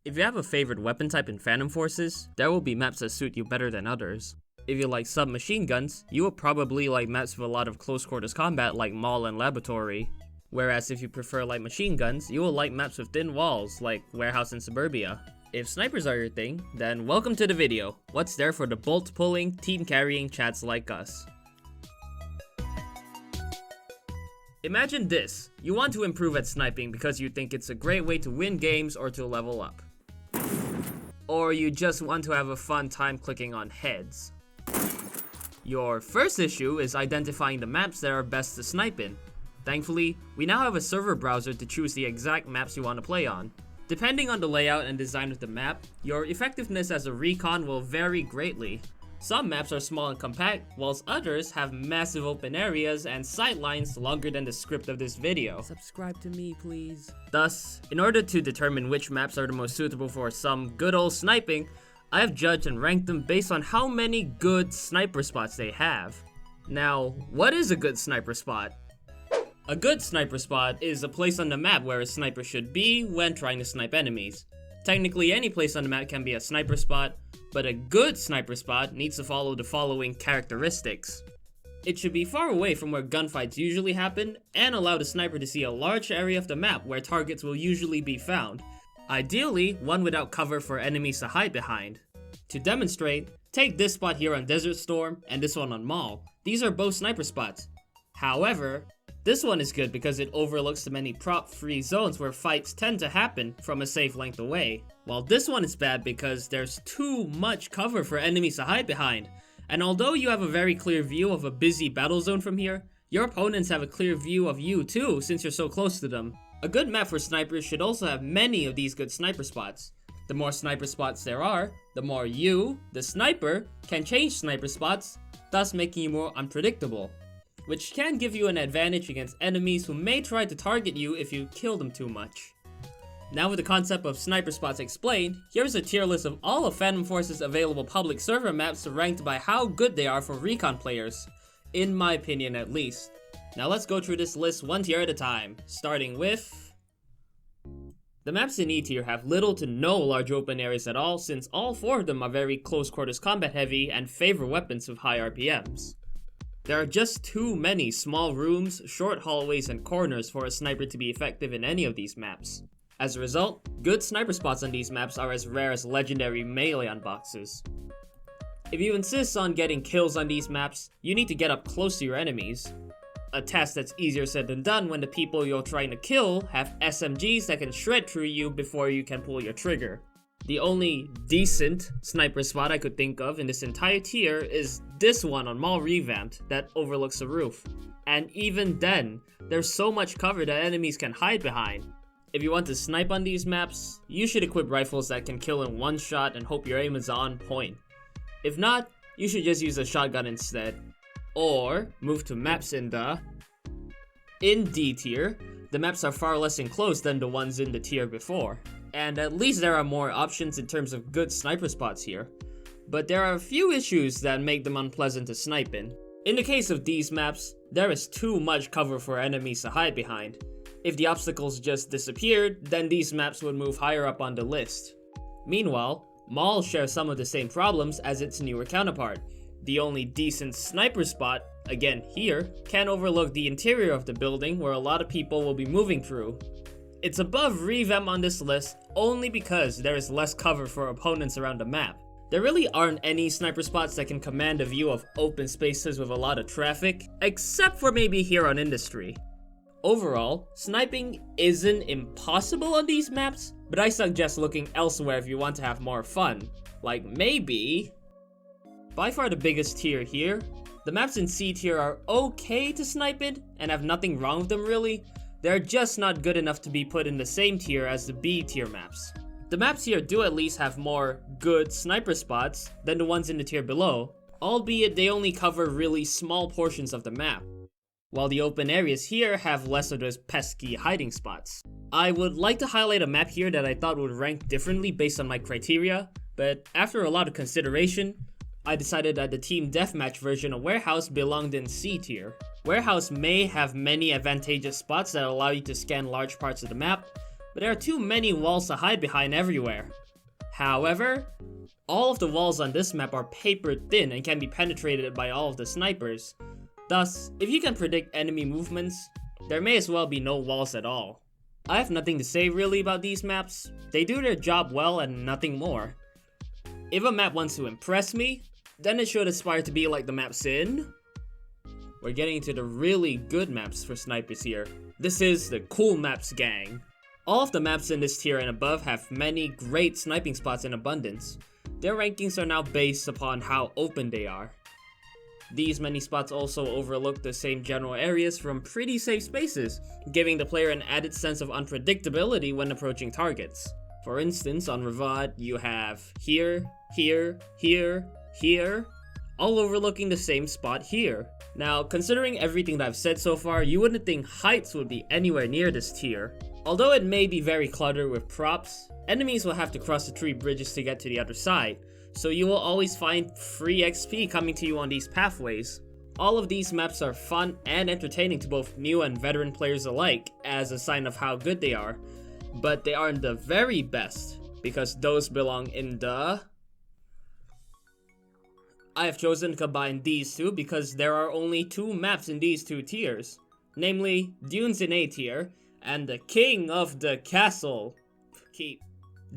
If you have a favorite weapon type in Phantom Forces, there will be maps that suit you better than others. If you like submachine guns, you will probably like maps with a lot of close quarters combat like Mall and Laboratory. Whereas if you prefer light machine guns, you will like maps with thin walls like Warehouse and Suburbia. If snipers are your thing, then welcome to the video. What's there for the bolt pulling, team carrying chats like us? Imagine this, you want to improve at sniping because you think it's a great way to win games or to level up. Or you just want to have a fun time clicking on heads. Your first issue is identifying the maps that are best to snipe in. Thankfully, we now have a server browser to choose the exact maps you want to play on. Depending on the layout and design of the map, your effectiveness as a recon will vary greatly. Some maps are small and compact, whilst others have massive open areas and sight lines longer than the script of this video. Subscribe to me, please. Thus, in order to determine which maps are the most suitable for some good old sniping, I have judged and ranked them based on how many good sniper spots they have. Now, what is a good sniper spot? A good sniper spot is a place on the map where a sniper should be when trying to snipe enemies. Technically, any place on the map can be a sniper spot, but a good sniper spot needs to follow the following characteristics. It should be far away from where gunfights usually happen, and allow the sniper to see a large area of the map where targets will usually be found. Ideally, one without cover for enemies to hide behind. To demonstrate, take this spot here on Desert Storm, and this one on Mall. These are both sniper spots. However, this one is good because it overlooks the many prop-free zones where fights tend to happen from a safe length away. While this one is bad because there's too much cover for enemies to hide behind. And although you have a very clear view of a busy battle zone from here, your opponents have a clear view of you too since you're so close to them. A good map for snipers should also have many of these good sniper spots. The more sniper spots there are, the more you, the sniper, can change sniper spots, thus making you more unpredictable, which can give you an advantage against enemies who may try to target you if you kill them too much. Now with the concept of sniper spots explained, here's a tier list of all of Phantom Force's available public server maps ranked by how good they are for recon players, in my opinion at least. Now let's go through this list one tier at a time, starting with... The maps in E tier have little to no large open areas at all since all 4 of them are very close quarters combat heavy and favor weapons with high RPMs. There are just too many small rooms, short hallways, and corners for a sniper to be effective in any of these maps. As a result, good sniper spots on these maps are as rare as legendary melee unboxes. If you insist on getting kills on these maps, you need to get up close to your enemies. A task that's easier said than done when the people you're trying to kill have SMGs that can shred through you before you can pull your trigger. The only decent sniper spot I could think of in this entire tier is this one on Mall Revamped that overlooks the roof. And even then, there's so much cover that enemies can hide behind. If you want to snipe on these maps, you should equip rifles that can kill in one shot and hope your aim is on point. If not, you should just use a shotgun instead. Or move to maps in D tier. The maps are far less enclosed than the ones in the tier before. And at least there are more options in terms of good sniper spots here. But there are a few issues that make them unpleasant to snipe in. In the case of these maps, there is too much cover for enemies to hide behind. If the obstacles just disappeared, then these maps would move higher up on the list. Meanwhile, Mall shares some of the same problems as its newer counterpart. The only decent sniper spot, again here, can overlook the interior of the building where a lot of people will be moving through. It's above Revamp on this list only because there is less cover for opponents around the map. There really aren't any sniper spots that can command a view of open spaces with a lot of traffic, except for maybe here on Industry. Overall, sniping isn't impossible on these maps, but I suggest looking elsewhere if you want to have more fun. Like maybe... By far the biggest tier here, the maps in C tier are okay to snipe in and have nothing wrong with them really. They're just not good enough to be put in the same tier as the B tier maps. The maps here do at least have more good sniper spots than the ones in the tier below, albeit they only cover really small portions of the map, while the open areas here have less of those pesky hiding spots. I would like to highlight a map here that I thought would rank differently based on my criteria, but after a lot of consideration, I decided that the Team Deathmatch version of Warehouse belonged in C tier. Warehouse may have many advantageous spots that allow you to scan large parts of the map, but there are too many walls to hide behind everywhere. However, all of the walls on this map are paper thin and can be penetrated by all of the snipers. Thus, if you can predict enemy movements, there may as well be no walls at all. I have nothing to say really about these maps. They do their job well and nothing more. If a map wants to impress me, then it should aspire to be like the maps in... We're getting into the really good maps for snipers here. This is the cool maps gang. All of the maps in this tier and above have many great sniping spots in abundance. Their rankings are now based upon how open they are. These many spots also overlook the same general areas from pretty safe spaces, giving the player an added sense of unpredictability when approaching targets. For instance, on Revad, you have here, here, here, here, all overlooking the same spot here. Now, considering everything that I've said so far, you wouldn't think heights would be anywhere near this tier. Although it may be very cluttered with props, enemies will have to cross the 3 bridges to get to the other side, so you will always find free XP coming to you on these pathways. All of these maps are fun and entertaining to both new and veteran players alike, as a sign of how good they are, but they aren't the very best, because those belong in the... I have chosen to combine these two because there are only 2 maps in these 2 tiers, namely Dunes in A tier and the King of the Castle Keep,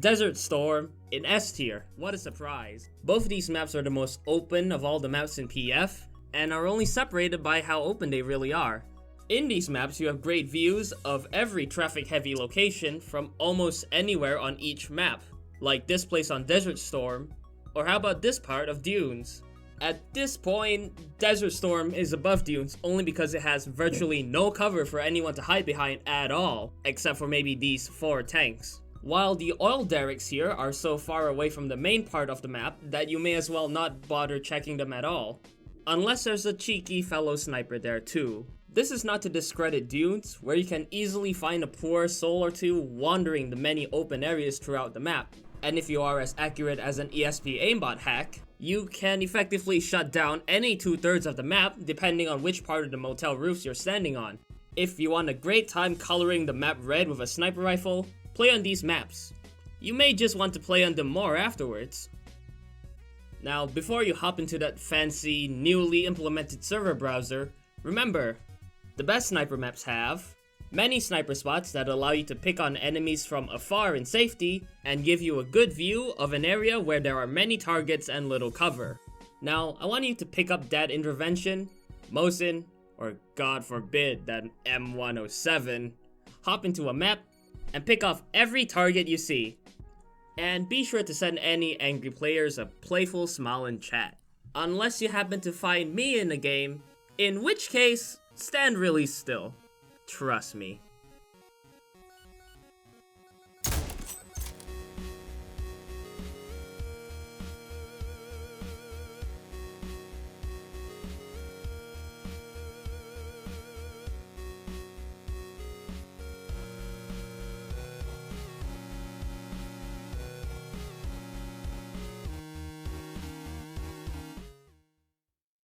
Desert Storm in S tier. What a surprise. Both of these maps are the most open of all the maps in PF and are only separated by how open they really are. In these maps, you have great views of every traffic heavy location from almost anywhere on each map, like this place on Desert Storm, or how about this part of Dunes? At this point, Desert Storm is above Dunes only because it has virtually no cover for anyone to hide behind at all, except for maybe these 4 tanks. While the oil derricks here are so far away from the main part of the map that you may as well not bother checking them at all. Unless there's a cheeky fellow sniper there too. This is not to discredit Dunes, where you can easily find a poor soul or two wandering the many open areas throughout the map. And if you are as accurate as an ESP aimbot hack, you can effectively shut down any 2/3 of the map depending on which part of the motel roofs you're standing on. If you want a great time coloring the map red with a sniper rifle, play on these maps. You may just want to play on them more afterwards. Now, before you hop into that fancy, newly implemented server browser, remember, the best sniper maps have many sniper spots that allow you to pick on enemies from afar in safety and give you a good view of an area where there are many targets and little cover. Now, I want you to pick up that intervention, Mosin, or God forbid that M107, hop into a map, and pick off every target you see. And be sure to send any angry players a playful smile in chat. Unless you happen to find me in the game, in which case, stand really still. Trust me.